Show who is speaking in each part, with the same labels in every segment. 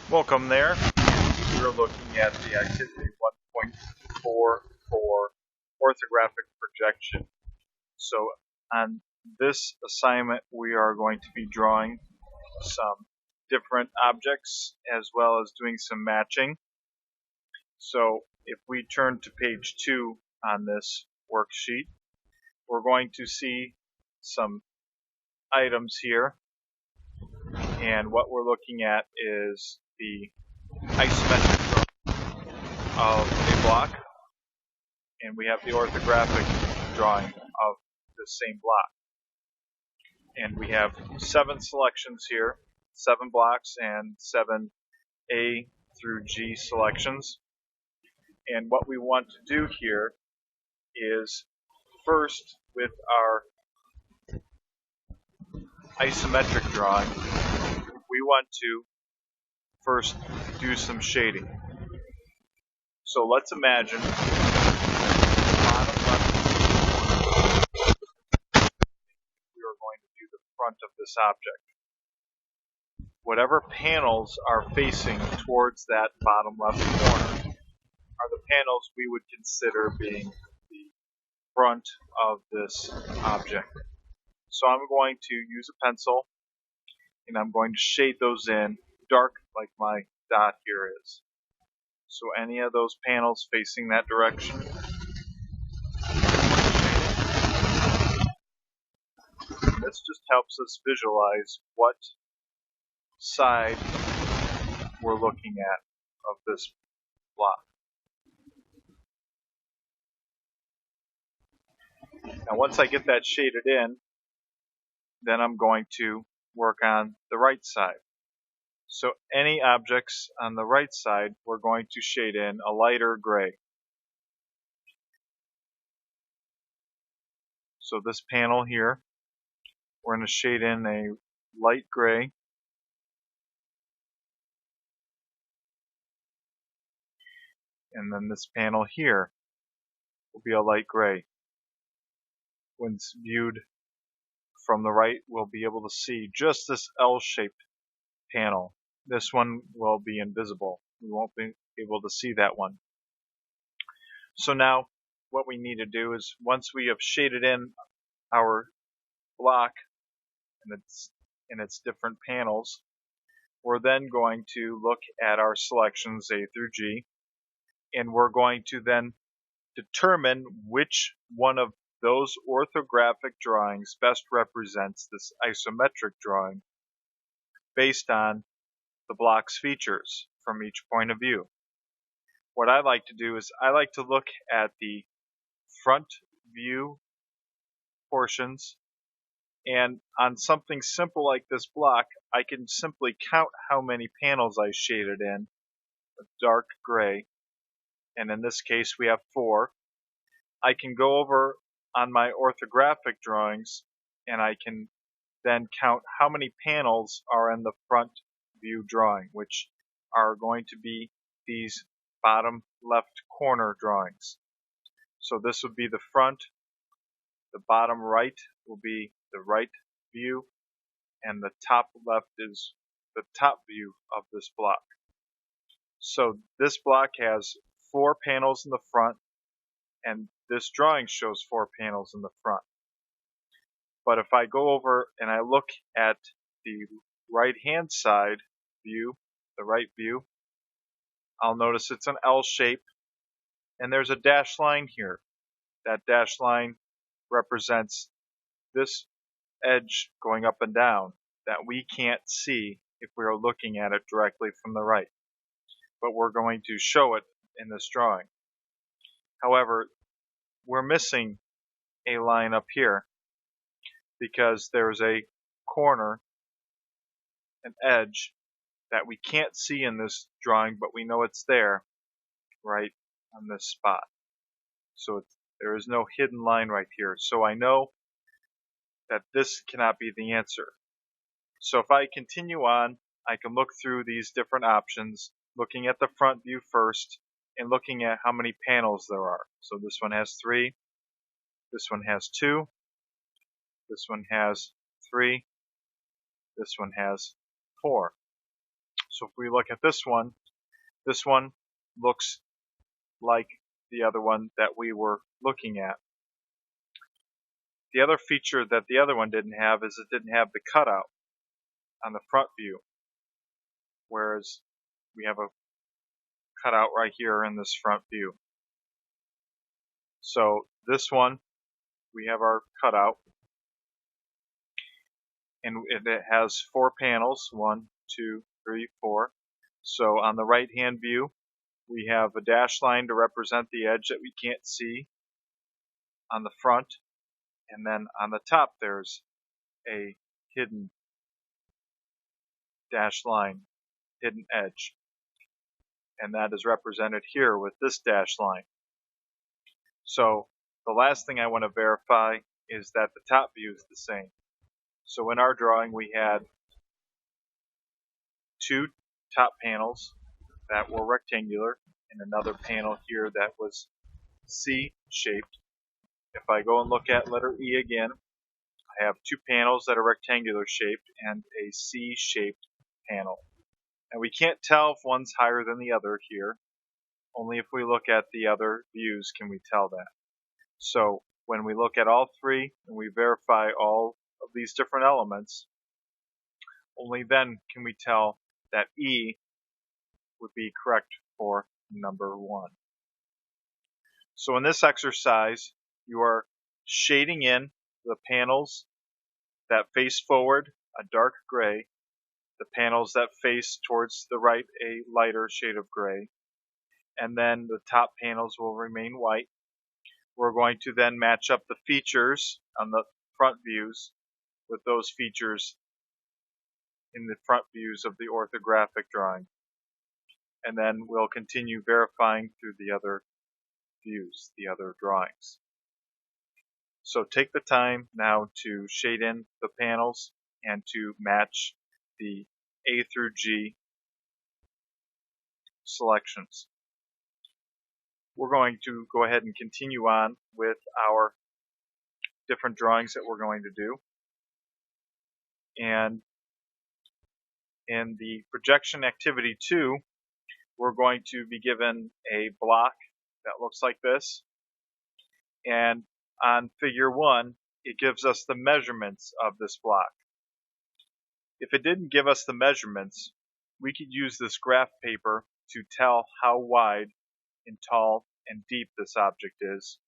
Speaker 1: Welcome there. We're looking at the activity 1.4 for orthographic projection. So on this assignment we are going to be drawing some different objects as well as doing some matching. So if we turn to page 2 on this worksheet, we're going to see some items here, and what we're looking at is the isometric of a block, and we have the orthographic drawing of the same block. And we have 7 selections here, 7 blocks and 7 A through G selections. And what we want to do here is first, with our isometric drawing, we want to first do some shading. So let's imagine bottom left, we are going to do the front of this object. Whatever panels are facing towards that bottom left corner are the panels we would consider being the front of this object. So I'm going to use a pencil and I'm going to shade those in dark like my dot here is. So any of those panels facing that direction, this just helps us visualize what side we're looking at of this block. Now once I get that shaded in, then I'm going to work on the right side. So any objects on the right side, we're going to shade in a lighter gray. So this panel here, we're going to shade in a light gray. And then this panel here will be a light gray. When it's viewed from the right, we'll be able to see just this L-shaped panel. This one will be invisible. We won't be able to see that one. So now what we need to do is, once we have shaded in our block in its different panels, we're then going to look at our selections A through G, and we're going to then determine which one of those orthographic drawings best represents this isometric drawing based on the block's features from each point of view. What I like to do is I like to look at the front view portions, and on something simple like this block, I can simply count how many panels I shaded in with dark gray, and in this case we have 4. I can go over on my orthographic drawings and I can then count how many panels are in the front view drawing, which are going to be these bottom left corner drawings. So this would be the front, the bottom right will be the right view, and the top left is the top view of this block. So this block has 4 panels in the front, and this drawing shows 4 panels in the front. But if I go over and I look at the right hand side view, the right view, I'll notice it's an L shape, and there's a dashed line here. That dashed line represents this edge going up and down that we can't see if we are looking at it directly from the right, but we're going to show it in this drawing. However, we're missing a line up here because there's a corner, an edge that we can't see in this drawing, but we know it's there right on this spot. So there is no hidden line right here. So I know that this cannot be the answer. So if I continue on, I can look through these different options, looking at the front view first and looking at how many panels there are. So this one has 3, this one has 2, this one has 3, this one has 4. So if we look at this one looks like the other one that we were looking at. The other feature that the other one didn't have is it didn't have the cutout on the front view, whereas we have a cutout right here in this front view. So this one, we have our cutout, and it has 4 panels, 1, 2, 3, 4. So on the right hand view, we have a dashed line to represent the edge that we can't see on the front, and then on the top there's a hidden dashed line, hidden edge, and that is represented here with this dashed line. So the last thing I want to verify is that the top view is the same. So in our drawing we had 2 top panels that were rectangular and another panel here that was C-shaped. If I go and look at letter E again, I have 2 panels that are rectangular shaped and a C-shaped panel. And we can't tell if one's higher than the other here. Only if we look at the other views can we tell that. So when we look at all 3 and we verify all of these different elements, only then can we tell that E would be correct for number 1. So in this exercise, you are shading in the panels that face forward, a dark gray, the panels that face towards the right, a lighter shade of gray, and then the top panels will remain white. We're going to then match up the features on the front views with those features in the front views of the orthographic drawing. And then we'll continue verifying through the other views, the other drawings. So take the time now to shade in the panels and to match the A through G selections. We're going to go ahead and continue on with our different drawings that we're going to do. And in the projection activity 2, we're going to be given a block that looks like this. And on figure 1, it gives us the measurements of this block. If it didn't give us the measurements, we could use this graph paper to tell how wide and tall and deep this object is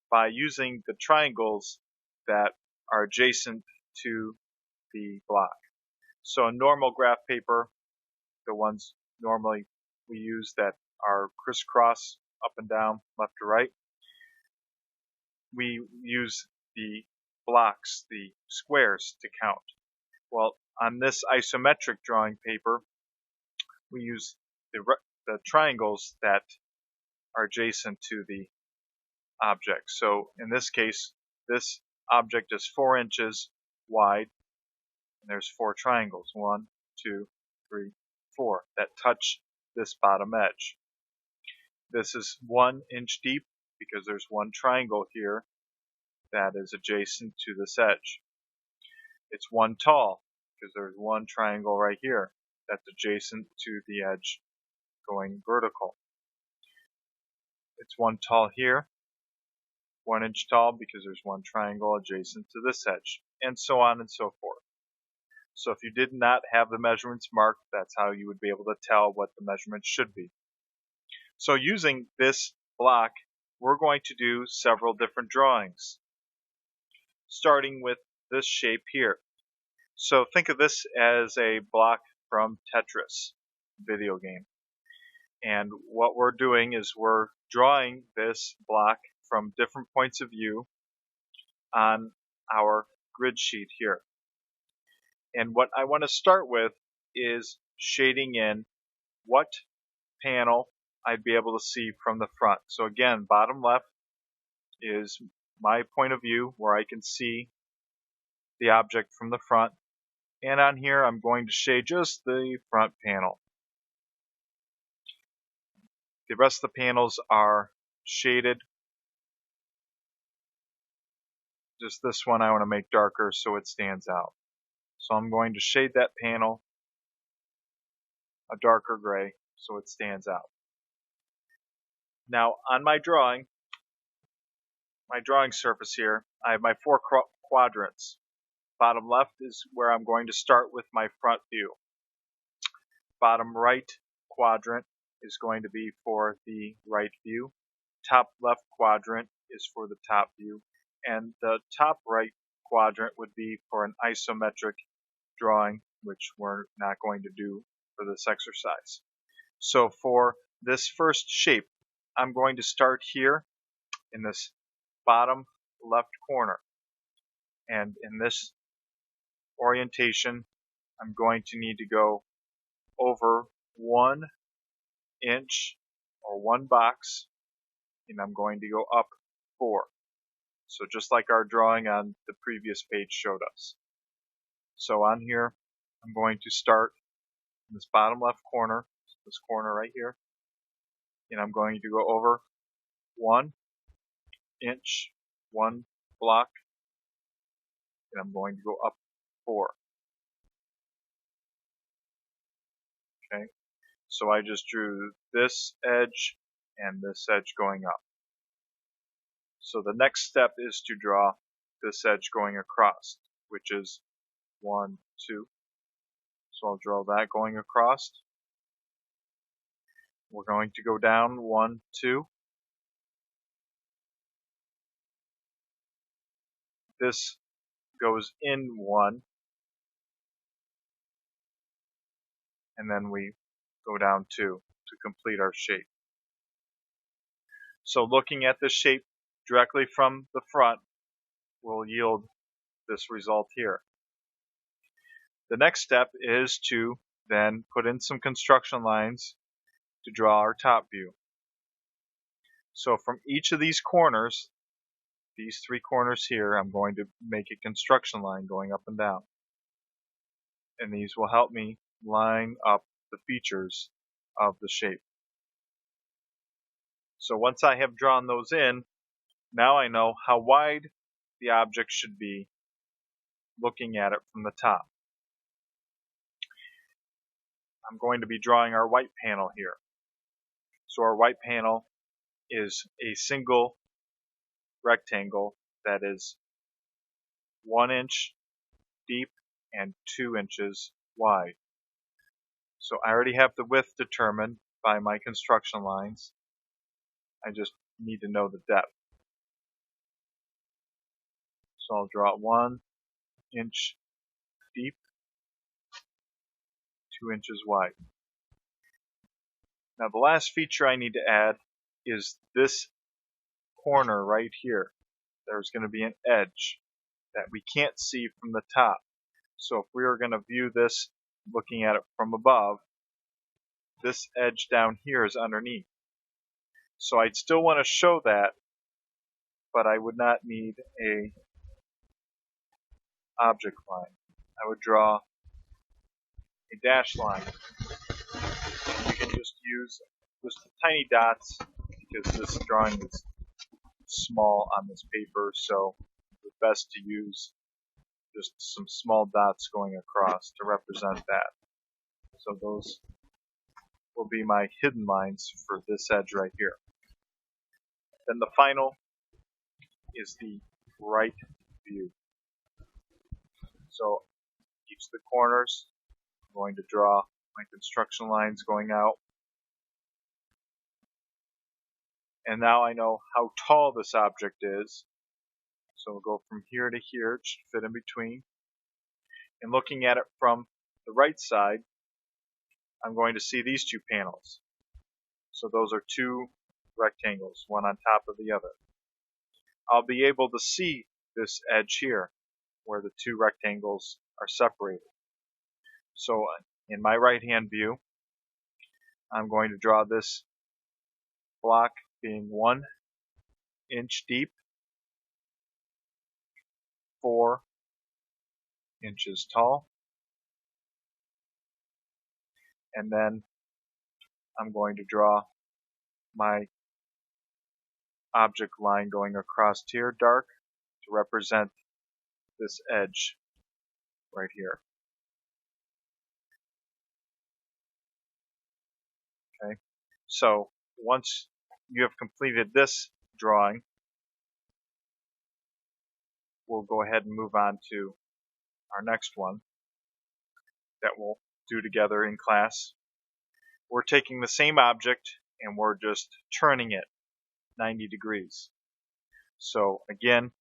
Speaker 1: by using the triangles that are adjacent to the block. So in normal graph paper, the ones normally we use that are crisscross up and down, left to right, we use the blocks, the squares, to count. Well, on this isometric drawing paper, we use the triangles that are adjacent to the object. So in this case, this object is 4 inches wide, and there's 4 triangles, 1, 2, 3, 4, that touch this bottom edge. This is 1 inch deep because there's 1 triangle here that is adjacent to this edge. It's 1 tall because there's 1 triangle right here that's adjacent to the edge going vertical. It's 1 tall here, 1 inch tall because there's 1 triangle adjacent to this edge, and so on and so forth. So if you did not have the measurements marked, that's how you would be able to tell what the measurements should be. So using this block, we're going to do several different drawings, starting with this shape here. So think of this as a block from Tetris video game. And what we're doing is we're drawing this block from different points of view on our grid sheet here. And what I want to start with is shading in what panel I'd be able to see from the front. So again, bottom left is my point of view where I can see the object from the front. And on here, I'm going to shade just the front panel. The rest of the panels are shaded. Just this one I want to make darker so it stands out. So I'm going to shade that panel a darker gray so it stands out. Now on my drawing surface here, I have my four quadrants. Bottom left is where I'm going to start with my front view. Bottom right quadrant is going to be for the right view. Top left quadrant is for the top view. And the top right quadrant would be for an isometric drawing, which we're not going to do for this exercise. So for this first shape, I'm going to start here in this bottom left corner. And in this orientation, I'm going to need to go over 1 inch or 1 box, and I'm going to go up 4. So just like our drawing on the previous page showed us. So on here, I'm going to start in this bottom left corner, this corner right here, and I'm going to go over 1 inch, 1 block, and I'm going to go up 4. Okay, so I just drew this edge and this edge going up. So the next step is to draw this edge going across, which is 1, 2. So I'll draw that going across. We're going to go down 1, 2. This goes in 1, and then we go down 2 to complete our shape. So looking at the shape directly from the front will yield this result here. The next step is to then put in some construction lines to draw our top view. So from each of these corners, these 3 corners here, I'm going to make a construction line going up and down. And these will help me line up the features of the shape. So once I have drawn those in, now I know how wide the object should be looking at it from the top. I'm going to be drawing our white panel here. So our white panel is a single rectangle that is 1 inch deep and 2 inches wide. So I already have the width determined by my construction lines. I just need to know the depth. So I'll draw 1 inch deep, 2 inches wide. Now the last feature I need to add is this corner right here. There's going to be an edge that we can't see from the top. So if we were going to view this looking at it from above, this edge down here is underneath. So I'd still want to show that, but I would not need a object line. I would draw a dashed line. You can just use just tiny dots because this drawing is small on this paper, so it's best to use just some small dots going across to represent that. So those will be my hidden lines for this edge right here. Then the final is the right view. So each of the corners, I'm going to draw my construction lines going out. And now I know how tall this object is. So we'll go from here to here, it should fit in between. And looking at it from the right side, I'm going to see these 2 panels. So those are 2 rectangles, one on top of the other. I'll be able to see this edge here, where the 2 rectangles are separated. So in my right-hand view, I'm going to draw this block being 1 inch deep, 4 inches tall, and then I'm going to draw my object line going across here dark to represent this edge right here. Okay, so once you have completed this drawing, we'll go ahead and move on to our next one that we'll do together in class. We're taking the same object and we're just turning it 90 degrees. So again,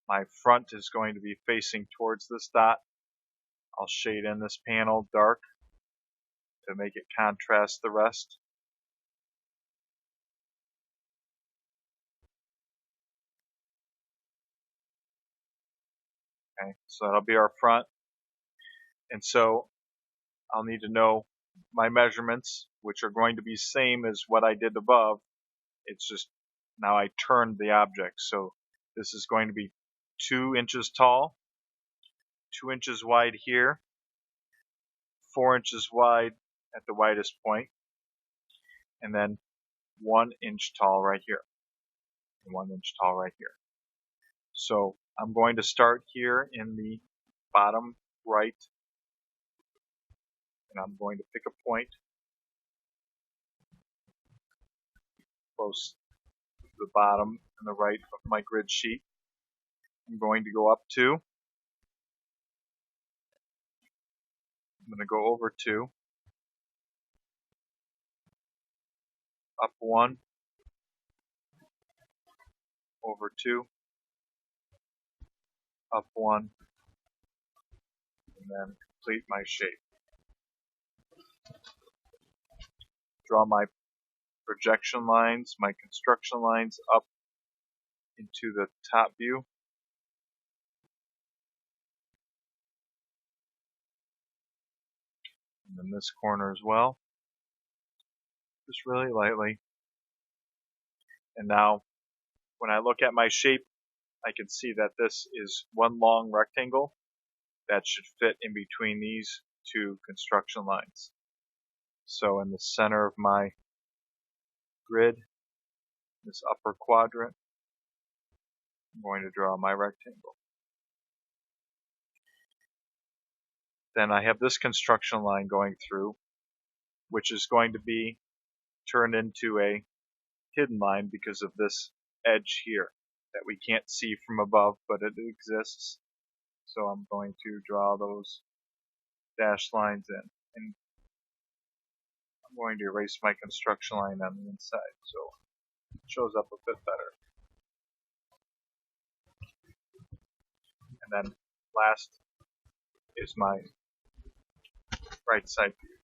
Speaker 1: my front is going to be facing towards this dot. I'll shade in this panel dark to make it contrast the rest. Okay, so that'll be our front. And so I'll need to know my measurements, which are going to be same as what I did above. It's just now I turned the object. So this is going to be 2 inches tall, 2 inches wide here, 4 inches wide at the widest point, and then 1 inch tall right here, and 1 inch tall right here. So I'm going to start here in the bottom right, and I'm going to pick a point close to the bottom and the right of my grid sheet. I'm going to go up 2. I'm going to go over 2, up 1, over 2, up 1, and then complete my shape. Draw my projection lines, my construction lines up into the top view. And then this corner as well. Just really lightly. And now, when I look at my shape, I can see that this is one long rectangle that should fit in between these 2 construction lines. So in the center of my grid, this upper quadrant, I'm going to draw my rectangle. Then I have this construction line going through, which is going to be turned into a hidden line because of this edge here that we can't see from above, but it exists. So I'm going to draw those dashed lines in, and I'm going to erase my construction line on the inside so it shows up a bit better. And then last is my right side view.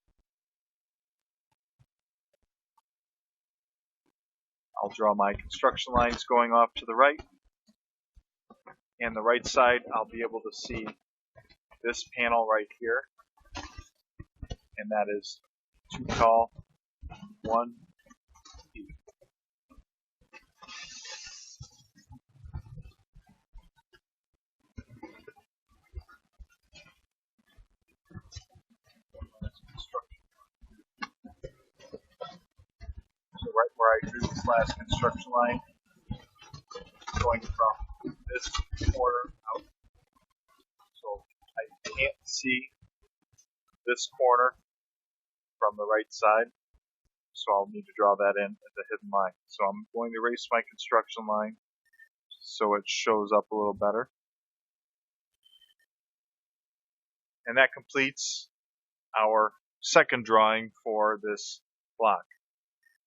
Speaker 1: I'll draw my construction lines going off to the right, and the right side I'll be able to see this panel right here, and that is 2 tall, 1 deep. So right where I drew this last construction line, going from this corner out. So I can't see this corner from the right side, so I'll need to draw that in as a hidden line. So I'm going to erase my construction line so it shows up a little better. And that completes our second drawing for this block.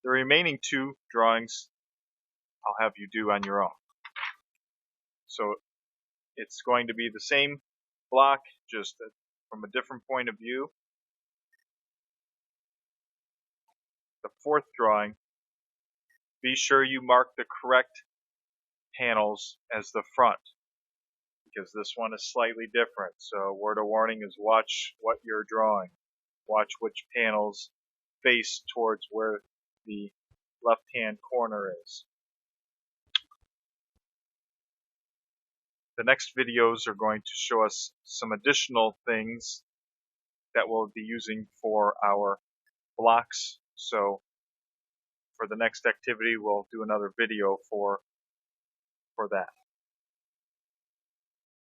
Speaker 1: The remaining 2 drawings I'll have you do on your own. So it's going to be the same block, just from a different point of view. The 4th drawing, be sure you mark the correct panels as the front, because this one is slightly different. So word of warning is watch what you're drawing. Watch which panels face towards where the left-hand corner is. The next videos are going to show us some additional things that we'll be using for our blocks. So for the next activity, we'll do another video for that.